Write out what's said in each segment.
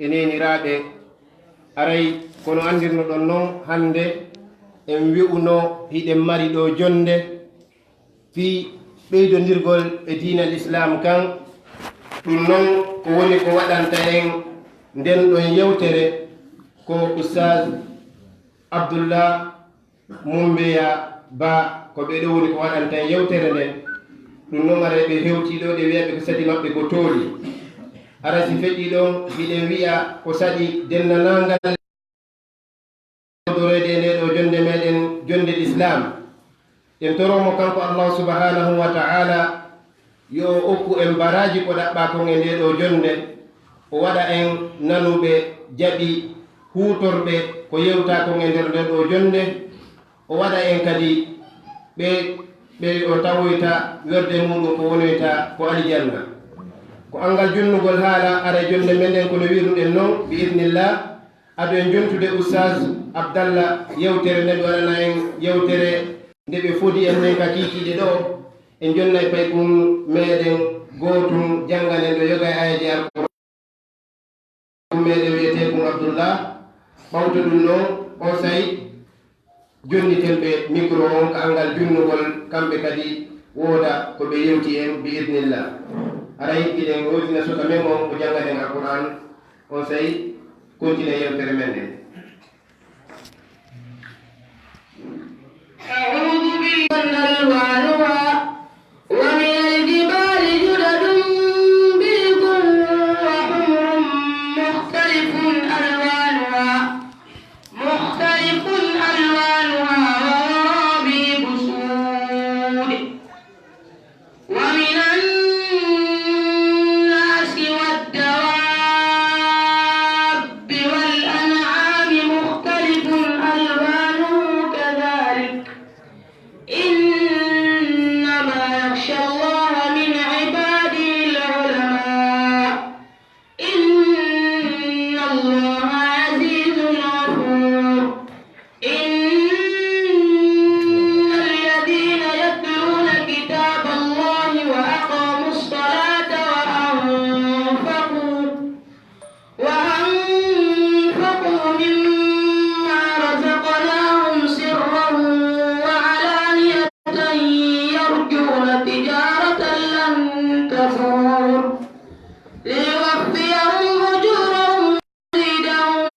e neniraɓe aray kono andirno ɗon noon hande en wi'uno hiɗen mari ɗo jonde fi ɓeydodirgol e diina l'islam kan ɗum noon ko woni ko waɗanta en nden ɗon yewtere ko oustaz Abdoullah Mumbeya Ba ko ɓeɗo woni ko waɗanta en yewtere nden ɗum noon ara ɓe hewtiɗo ɗe wiyaɓe ko sadi maɓɓe ko tooli ara si feƴƴi ɗon hiɗen wi'a ko saɗi dennanagal dorede nde ɗo jonde meɗen jonde l'islam en toromo kanko Allah subhanahu wa ta'ala yo okku en baraji ko ɗaɓɓa kon e nde ɗo jonde o waɗa en nanuɓe jaɓi hutorɓe ko yewta kon e nder nde ɗo jonde o waɗa en kadi ɓe o tawoyta werde muɗum ko wonoyta ko aljanna ko angal junnugol haala ara jonde meɗen kono wiruɗen noon bi idnillah aɗo en jontude oustaz Abdallah yewtere nde ɓe waɗana en yewtere nde ɓe fodi en nen ka kiikiɗe ɗo en jonnay pay kum meɗen gootum janganen ɗo yoga e ayaji alquran meɗen wiyete kum Abdoullah ɓawto ɗum noon o sayi jonniten ɓe micro on ka angal junnugol kamɓe kadi wooda ko ɓe yewti en bi idnillah ara hiɗɗiɗen wosina suka men on ko janganen alquran on sayi continue yewtere men nde أعوذ بالله ومن الجبال جدد بيض وحمر مختلف ألوانها وغرابيب سود ومن الناس والدواب والأنعام مختلف ألوانه كذلك إنما يخشى الله من عباده العلماء إن الله عزيز غفور إن الذين يتلون كتاب الله وأقاموا الصلاة وأنفقوا مما رزقناهم سرا وعلانية يرجون تجارة لن تبور ليوفيهم أجورهم ويزيدهم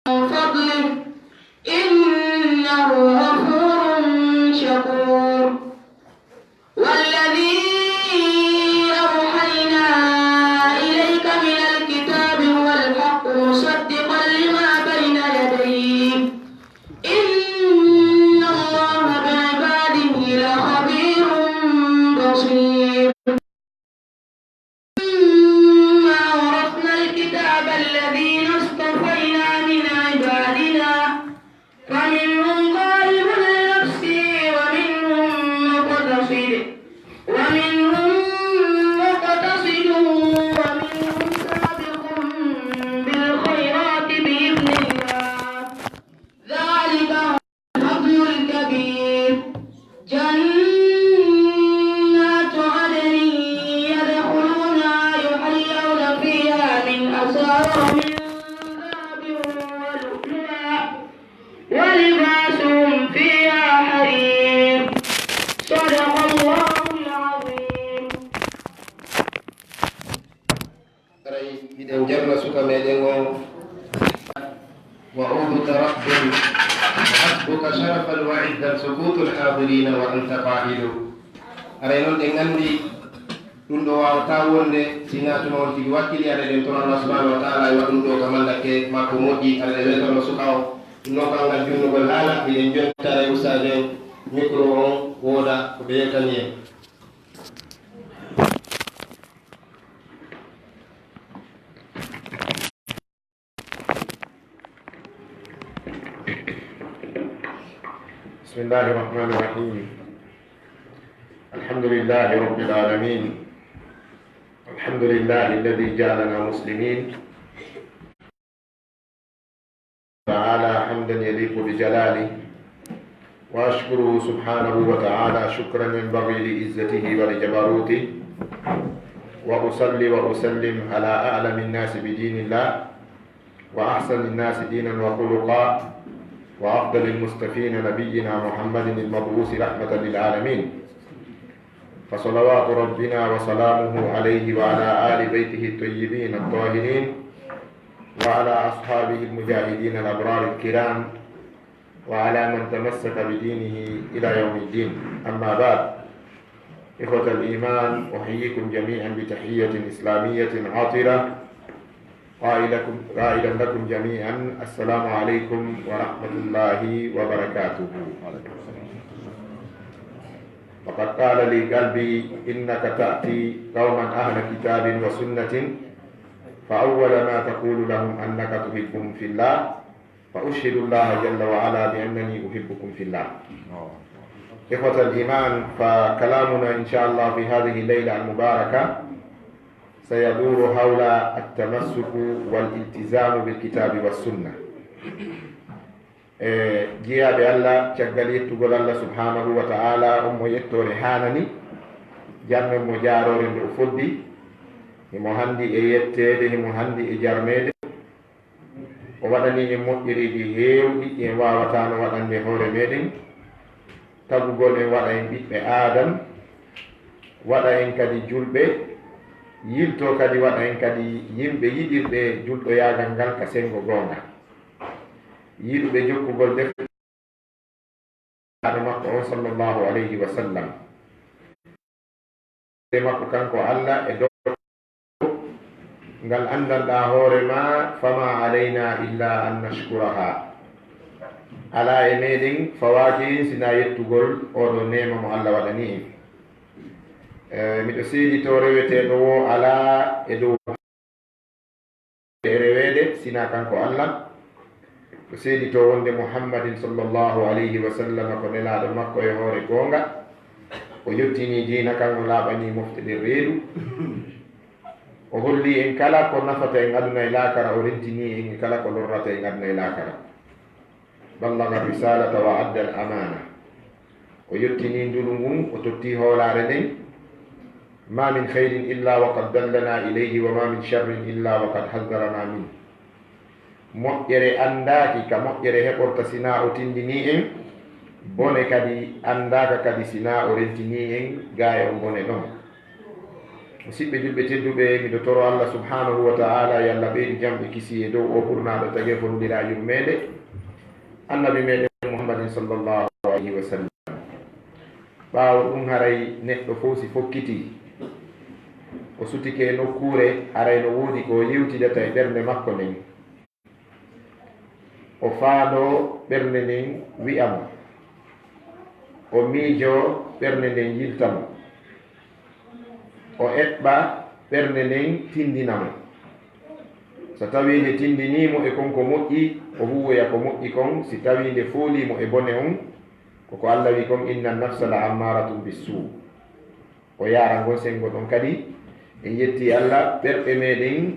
من فضله إنه غفور شكور والذي أوحينا إليك من الكتاب هو الحق مصدقا لما بين يديه إن الله بعباده لخبير بصير ثم أورثنا الكتاب الذين اصطفينا من عبادنا فمنهم ظالم لنفسه ومنهم مقتصد ومنهم سابق بالخيرات بإذن الله ذلك هو الفضل الكبير جنات عدن يدخلونها يحلون فيها من أساور من ذهب ولؤلؤا ولباسهم فيها حرير صدق الله العظيم aray hiɗen jarna suka meɗen on وعودك رب وحسبك شرفا وعزا سكوت الحاضرين وأنت قائل aray noon ɗen anndi ɗum ɗo wawata wonde sinatuma on tigi wakkili aɗa ɗen toon Allah subhanahu wa taala e waɗum ɗo ka mallake makko moƴƴi aɗa ɗen wetono suka o ɗum noon ko angal junnugol haala hiɗen jontare ustade en micro on wooda ko ɓe yettani en بسم الله الرحمن الرحيم الحمد لله رب العالمين الحمد لله الذي جعلنا مسلمين تعالى حمدا يليق بجلاله وأشكره سبحانه وتعالى شكرا ينبغي لعزته ولجبروته وأصلي وأسلم على أعلم الناس بدين الله وأحسن الناس دينا وخلقا وأفضل المصطفين نبينا محمد المبعوث رحمة للعالمين، فصلوات ربنا وسلامه عليه وعلى آل بيته الطيبين الطاهرين وعلى أصحابه المجاهدين الأبرار الكرام وعلى من تمسك بدينه إلى يوم الدين. أما بعد، إخوة الإيمان، أحييكم جميعا بتحية إسلامية عاطرة قائلا لكم جميعا السلام عليكم ورحمة الله وبركاته. فقد قال لي قلبي إنك تأتي قوما أهل كتاب وسنة فأول ما تقول لهم أنك تحبهم في الله، فأشهد الله جل وعلا بأنني أحبكم في الله. إخوة الإيمان، فكلامنا إن شاء الله في هذه الليلة المباركة سيدور حول التمسك والالتزام بالكتاب والسنة. جيا بالله تشغلي تقول الله سبحانه وتعالى يتور هانني جرم مجارور الفدي مهندي يتede مهندي جرمede o waɗani en moƴƴiriɗi heewɗi ɗi en wawatano waɗande hoore meɗen. tagugol en waɗa en ɓiɓɓe adam, waɗa en kadi julɓe, yilto kadi waɗa en kadi yimɓe yiɗirɓe julɗo yagal ngal ka sengo gonga, yiɗuɓe jokkugol defte makko on sallllahu alayhi wa sallam, makko kanko Allah e dow ngal andanɗa hoorema fama alayna illa an nashkuraha, ala e meɗen fawaki sina yettugol oɗo nema mo Allah waɗani en. Miɗo seedito reweteɗo wo ala e dow rewede sina kanko Allah. Ko seedito wonde Muhammadin sallllahu alayhi wa sallam ko nelaɗo makko e hoore gonga, o yettini dina kanko laaɓani mofteɗe reedu, o holli en kala ko nafata en aduna e laakara, o rentini en kala ko lorrata en aduna e laakara. ballaga risalata wa adda al amana, o yettini ndulu ngun, o totti hoolare nden. ma min khairin illa wa qad dallana ilayhi wa ma min sharrin illa wa qad haddarana min. moƴƴere andaki ka moƴƴere heɓorta sina o tindini en, bone kadi andaka kadi sina o rentini en gaye o bone ɗon. musidɓe julɓe tedduɓe, miɗo toro Allah subhanahu wa ta'ala yo Allah ɓeydi jamɓe kisi e dow o ɓurnaɗo tagi ko ndira yurmede annabi meɗen Muhammadin sallllahu alayhi wa sallam. ɓaawo ɗum haray neɗɗo fof si fokkiti o sutike e nokkure, haray no woodi ko yewtidata e ɓernde makko nden, o faado ɓernde nden wi'amo, o miijo ɓernde nden yiltamo, o eɓɓa ɓernde nden tindinamo. so tawi nde tindinimo e konko moƴƴi, o huwoya ko moƴƴi kon. si tawi nde foolimo e bone on, koko Allah wi kon inna nafsa la ammaratum bissu, o yara ngon sengo ɗon kadi en yetti Allah ɓerɓe meɗen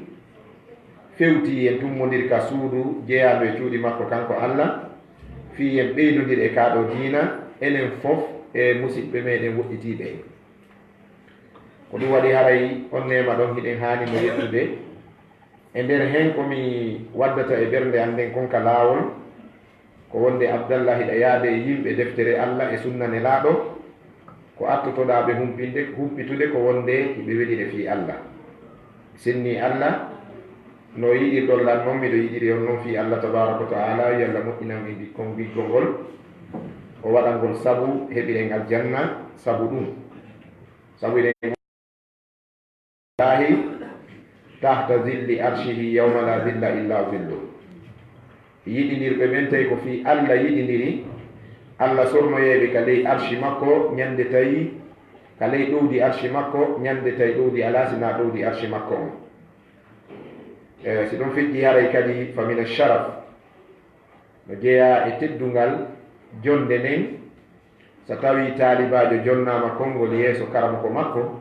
fewti en tummodir ka suudu jeeyaɗo e cuuɗi makko kanko Allah, fi en ɓeydodir e kaɗo diina enen fof e musidɓe meɗen woɗɗitiɓe. ko ɗum waɗi haray on nema ɗon hiɗen hani mo yettude e nder hen komi waddata e ɓernde an nden konka laawol, ko wonde Abdallah hiɗa yaade e yimɓe deftere Allah e sunna nelaaɗo, ko attotoɗaɓe humpitude ko wonde hiɓe weɗire fi Allah. sinni Allah no yiɗi ɗollan noon, miɗo yiɗiri on noon fi Allah tabaraka wa ta'ala. yo Allah moƴƴinan e kon giggol ngol, o waɗa ngol sabu heɓiren aljanna. sabu ɗum sabu eɗen lahi tahta zilli arshihi yawma la zilla illa zillu. yiɗinirɓe men tawi ko fi Allah yiɗiniri, Allah sornoyeɓe ka ley arshi makko ñande tawi, ka ley ɗowdi arshi makko ñande tawi ɗowdi ala sina ɗowdi arshi makko on. si ɗum feƴƴi haray kadi fa min alsharaf no jeeya e teddungal jonde nden, so tawi taalibajo jonnama konngol yeeso karama ko makko,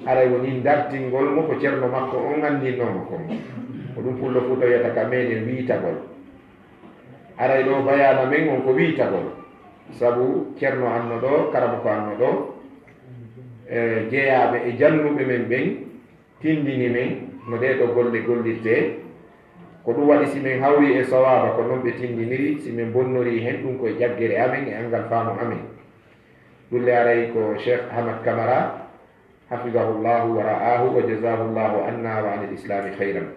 haray woni dartingol mo ko ceerno makko on anndinnomo kon. ko ɗum pullo fuuta wiyata ka meɗen wiitagol. aray ɗo bayana men on ko wiitagol, sabu ceerno anno ɗo, karama ko anno ɗo, jeeyaɓe e jannuɓe men ɓen tindini men no ɗe ɗo golle gollirte ko ɗum waɗi simin hawri e sawaba ko noon ɓe tindiniri simin bonnori hen ɗum koye jaggere amen e angal faamu amen ɗulle aray ko cheikh ahmad camara hafidahullahu wa ra'ahu wa jazahullahu anna wa anil islami hayran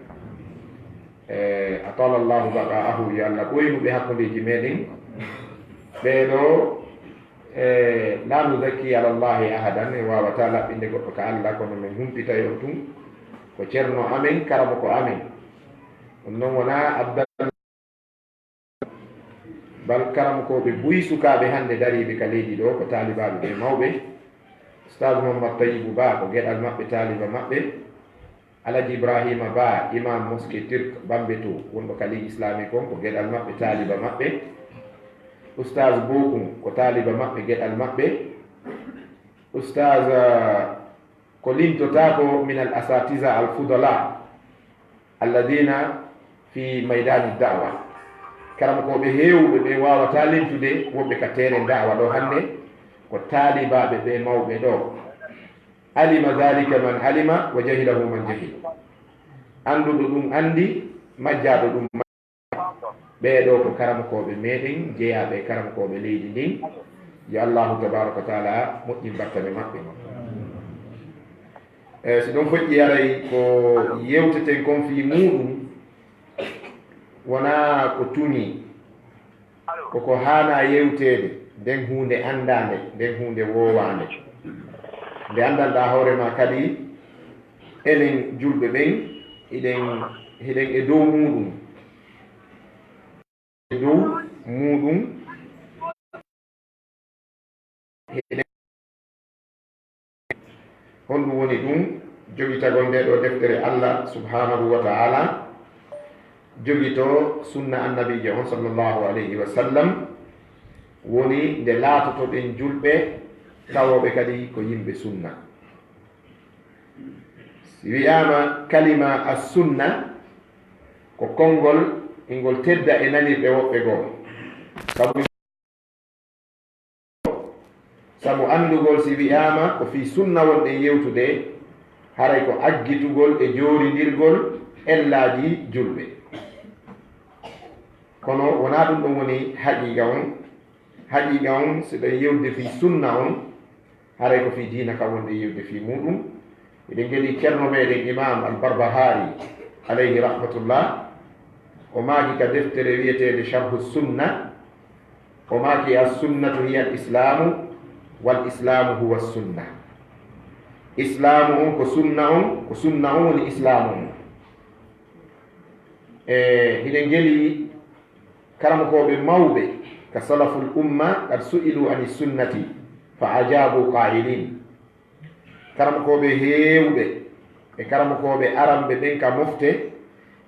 atala llahu baqa'ahu yo allah ɓoynuɓe hakkudeji meɗen ɓeɗo la nuzakki ala llahi ahadan e wawata laɓɓinde goɗɗo ka allah kono min humpita yon tun ko ceerno amen karamo ko amen ɗum noon wona abdal bal karam koɓe buyi sukaɓe hande dariɓe ka leydi ɗo ko talibaɓe ɓe mawɓe ustad mouhammad tayibou ba ko gueɗal maɓɓe taliba maɓɓe alaji ibrahima ba imam mosqué turk bambe to wonɗo ka ligue islamique on ko gueɗal maɓɓe taliba maɓɓe ustad bokum ko taliba maɓɓe gueɗal maɓɓe ustad ko lintotako min al asatisa al fudala alladina fi maydani dawa karam koɓe hewɓe ɓe wawata lintude woɓɓe ka tere dawa ɗo hande ko talibaɓe ɓe mawɓe ɗo alima dhalika man alima wa jahilahu man jahil anduɗo ɗum andi majjaɗo ɗum ɓeɗo ko karamkoɓe meɗen jeeyaɓe karamkoɓe leydi ndin yo allahu tabaraka wa taala moƴƴin battane maɓɓe si ɗum foƴƴi aray ko yewteten kon fi muɗum wona ko tuñi koko hana yewtede nden hunde andande nden hunde wowande nde andanɗa hoorema kadi enen julɓe ɓen hiɗen e dow muɗum honɗum woni ɗum jogitagol nde ɗo deftere allah subhanahu wa ta'ala jogito sunna annabijo on sallllahu alayhi wa sallam woni nde laatotoɗen julɓe tawoɓe kadi ko yimɓe sunna si wiyama kalima as sunna ko konngol ingol tedda e nanirɓe woɓɓe goo sabu andugol si wiyama ko fi sunna wonɗen yewtude haray ko aggitugol e joorindirgol ellaji julɓe kono wona ɗum ɗon woni haqiqa on so ɗen yewde fi sunna on haray ko fi diina kam wonɗen yewde fi muɗum eɗen geɗi ceerno meɗen imam albarbahari alayhi rahmatullah o maaki ka deftere wiyetede charhu sunna o maaki as sunnatu hiya al islamu wal islamu huwa sunna islamu on ko sunna on ko sunna on woni islamu on hiɗen geeli karamokoɓe mawɓe ka salaful umma qad su'ilu ani sunnati fa ajabu qailin karamokoɓe heewɓe e karamokoɓe aramɓe ɓen ka mofte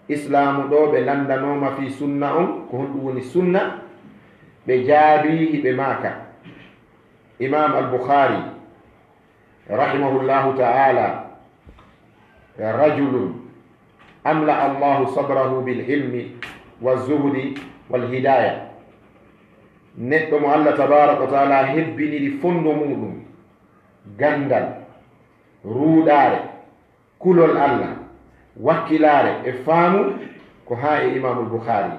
islamu ɗo ɓe landanoma fi sunna on ko honɗum woni sunna ɓe jaabi hiɓe maaka imam al-bukhari rahimahullahu ta'ala rajulun amla allahu sadrahu bil ilmi wa zuhdi wal hidaya neɗɗo mo allah tabaraka wa taala hebbiniri fondo muɗum gandal ruuɗare kulol allah wakkilare e faamu ko ha e imamul bukhari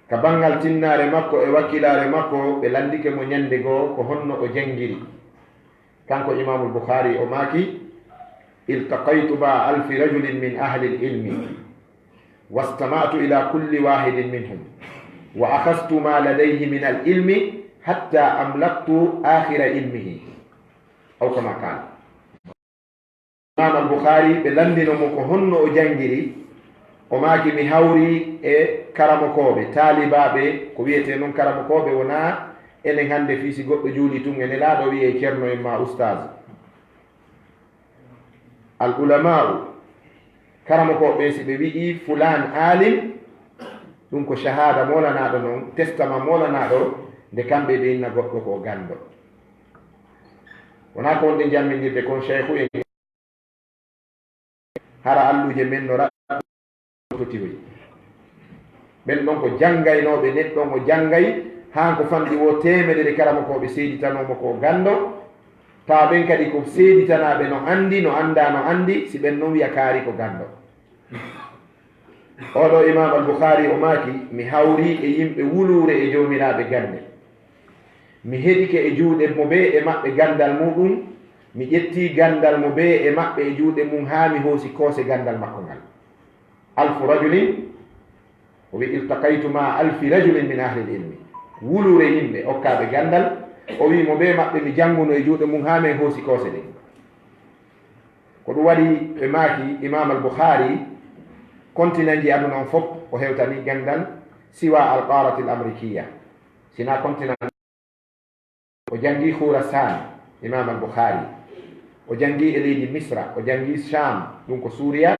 ka bangal tinnare makko e wakkilare makko ɓe landike mo ñande goo ko honno o jangiri kanko imamul bukhari o maaki iltaqaytu ma alfi rajulin min ahli lilmi wastamatu ila kulli wahidin minhum wa akhastu ma ladayhi min alilmi hatta amlaktu akhira ilmihi aw kama kana imam al-bukhari ɓe landinomo ko honno o jangiri o maaki mi hawri e karamokoɓe taalibaɓe ko wiyete noon karamokoɓe wona enen hande fi si goɗɗo juuli tun ene laaɗo wiye ceerno en ma oustage al ulamau karamokoɓe si ɓe wi'i fulan alim ɗum ko shahada molanaɗo noon testament molanaɗo nde kamɓe ɓe inna goɗɗo ko gando wona ko wonɗe jamminirde kon cheikhu en hara alluje men no raɗtotihoy ɓen ɗon ko janngaynoɓe neɗɗon o janngay han ko fanɗi wo temedere karamokoɓe seeditanomo ko gando ta ɓen kadi ko seeditanaɓe no andi no anda no andi si ɓen noon wiya kaari ko gando oɗo imam al-Bukhari o maaki mi hawri e yimɓe wulure e jomiraɓe gande mi heɗike e juuɗe mo ɓe e maɓɓe gandal muɗum mi ƴetti gandal mo ɓe e maɓɓe e juuɗe mum ha mi hoosi koose gandal makko ngal alfu rajulin o wi iltaqaytu ma alfi rajulin min ahli l-ilmi wulure yimɓe okkaɓe gandal o wi mo ɓe maɓɓe mi jannguno e juuɗe mum ha min hoosi koose ɗen ko ɗum waɗi ɓe maaki imam al-Bukhari continent ji aduna on fof o hewtani gandal siwa al-qarat al-amrikiya sina continent o jangi Khurasan imam al-Bukhari o jangi e leydi Misra o jangi Sham ɗum ko Suriya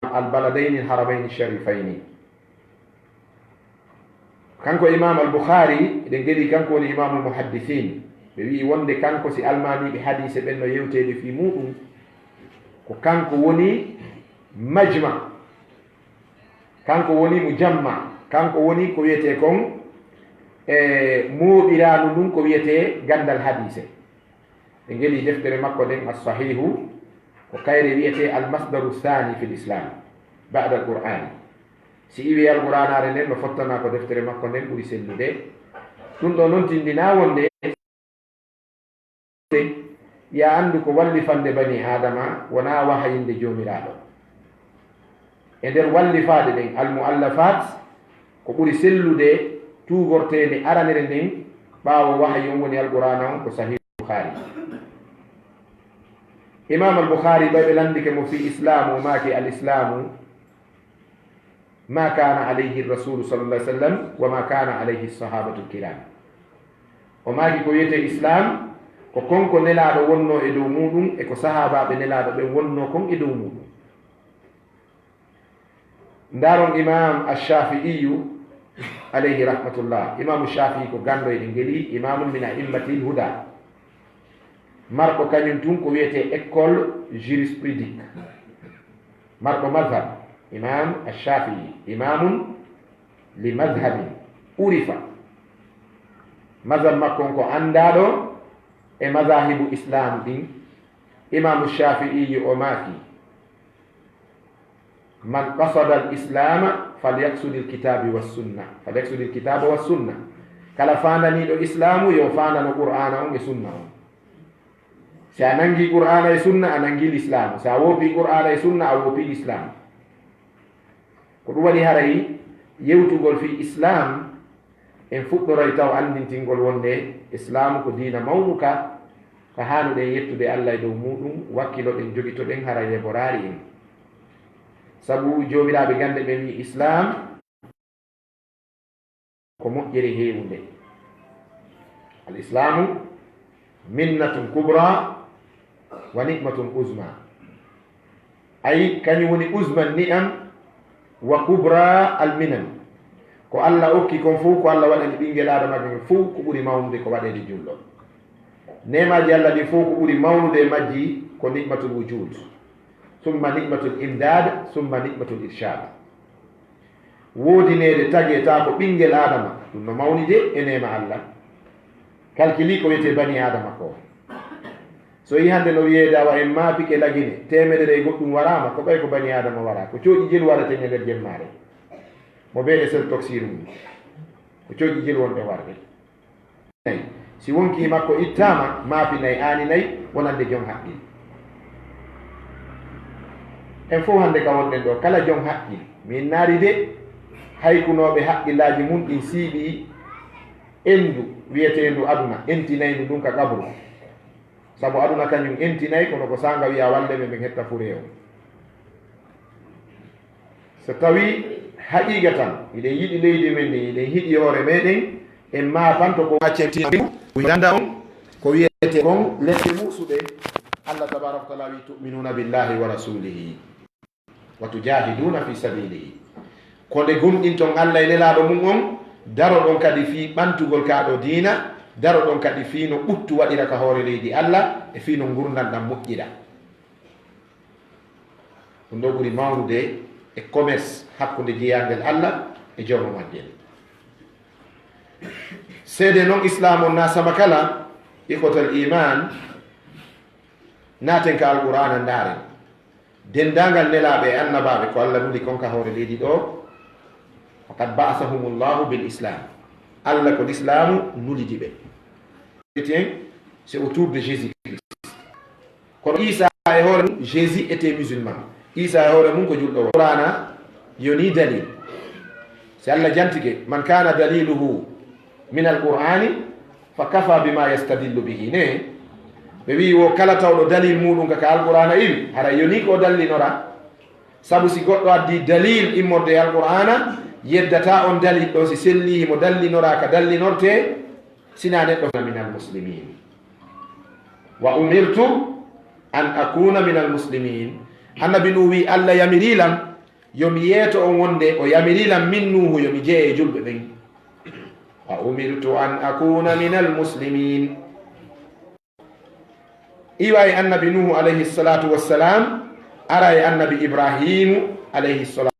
al-baladaini al-haramaini al-sharifaini kanko imam al-Bukhari eɗen geɗi kanko woni imam al-muhaddithin ɓe wi wonde kanko si almaniɓe hadise ɓen no yewtede fi muɗum ko kanko woni majma kanko woni mujamma kanko woni ko wiyete kon e mooɓiranu ɗum ko wiyete gandal hadise ɓe geɗi deftere makko nden as-sahihu ko kayre wiyete al-masdaru thani fi l-islam ba'da al-qur'ani si iwi al-qur'anare nden no fottana ko deftere makko nden ɓuri sellude ɗum ɗo noon tindina wonde ya andu ko wallifande bani adama wona wahayinde jomiraɗo e nder wallifade ɗen al-muallafat ko ɓuri sellude tugortede aranere nden ɓaawo wahayi on woni al-qur'ana on ko sahih Bukhari imam al-Bukhari ɓe landike mo fi islamu maaki al-islamu ma kana alayhi rasulu sallallahu alaihi wasallam wa ma kana alayhi sahabatu kiram o maaki ko wiyete islam ko konko nelaɗo wonno e dow muɗum e ko sahabaɓe nelaɗo ɓen wonno kon e dow muɗum ndaron imam ash-shafi'iyu alayhi rahmatullah imamu shafii ko gando e ɗe geɗi imamu min a'immatil huda marko kañum tun ko wiyete école jurisprudique marko madhab imam ash-shafii imamun li madhabin urifa madhab makko ko andaɗo e mazahibu islam ɗin imamu shafii o maaki man qasada al-islama falyaksudi l-kitabi wassunna falyaksudi l-kitaba wassunna kala fandaniɗo islamu yo fandano qur'ana on e sunna on si a nangi qur'ana e sunna a nangi l'islamu si a woopi qur'ana e sunna a woopi l'islam ko ɗum waɗi haray yewtugol fi islam en fuɗɗoray taw andintingol wonde islamu ko diina mawnuka ko hanuɗen yettude allah e dow muɗum wakkiloɗen jogitoɗen haray yeborari en sabu jomiraɓe gande ɓen wi islam ko moƴƴere heewunde al islamu minnatun kubra wa nikmatun uzma ay kañum woni uzma ni'am wa kubra al minan ko allah okki kon fof ko allah waɗani ɓinguel adamaɓe fof ko ɓuuri mawnude ko waɗede julɗo nemaji allah ɗi fof ko ɓuuri mawnude e majji ko nikmatul wujud summa nikmatul imdad summa nikmatul irshad woodinede tagueta ko ɓinguel adama ɗum no mawnide e nema allah calculi ko wiyete bani adama ko so yi hande no wiyedawa en maapike lagine temedere e goɗɗum warama ko ɓay ko bani adama wara ko cooƴi jel warate e nder jemmare mo ɓeɗe sel toxire mum ko cooƴi jel wonɓe warɓe nayi si wonki makko ittama maapi nayi ani nayi wonande joom haqqil en fof hande ka wonɗen ɗo kala joom haqqil min naari de haykunoɓe haqqillaji mum ɗin siiɓi endu wiyetendu aduna entinaydu ɗum ka kabru sabu aduna kañum entinayi kono ko sanga wiya walleme ɓe hetta fure o so tawi haqiqa tan iɗen yiɗi leydi men ni iɗen hiɗi hoore meɗen en maafanto ko waccentidanda on ko wiyete kon leɗɗe musuɗe allah tabaraka wa taala wi tuminuna billahi wa rasulihi wa tujahiduna fi sabilihi ko nde gumɗinton allah e nelaɗo mum on daro ɗon kadi fi ɓantugol kaɗo diina daro ɗon kadi fi no ɓuttu waɗira ka hoore leydi allah e fi no gurdal ɗam moƴƴiɗa ɗum ɗo ɓuri mawnude e commerce hakkude jeyangel allah e jooma majjel seede noon islam on nasama kala ikotal iman naten ka alqur'ana ndaaren dendagal nelaɓe e annabaɓe ko allah nuli konka hoore leydi ɗo faqad ba'athahumullahu bil islam allah ko l'islamu nulidi ɓe c'est autour de Jésus Christ kono Isa e hoore mum Jésus était musulman Isa e hoore mum ko julɗo qur'ana yoni dalil si allah jantike man kana daliluhu min alqur'ani fa kafa bima yastadillu bihi ne ɓe wi wo kala tawɗo dalil muɗum kaka alqur'ana iri hara yoni ko dallinora sabu si goɗɗo addi dalil immorde e alqur'ana yeddata on dalil ɗo si selli himo dallinora ka dallinorte sina neɗɗo min almuslimin wa umirtu an akuna min almuslimin annabi nu wi allah yamirilam yomi yeeto on wonde o yamirilam min nuhu yomi jeeye julɓe ɓen wa umirtu an akuna min almuslimin iwa e annabi nuhu alayhi salatu wassalam ara e annabi ibrahimu alayhi salatu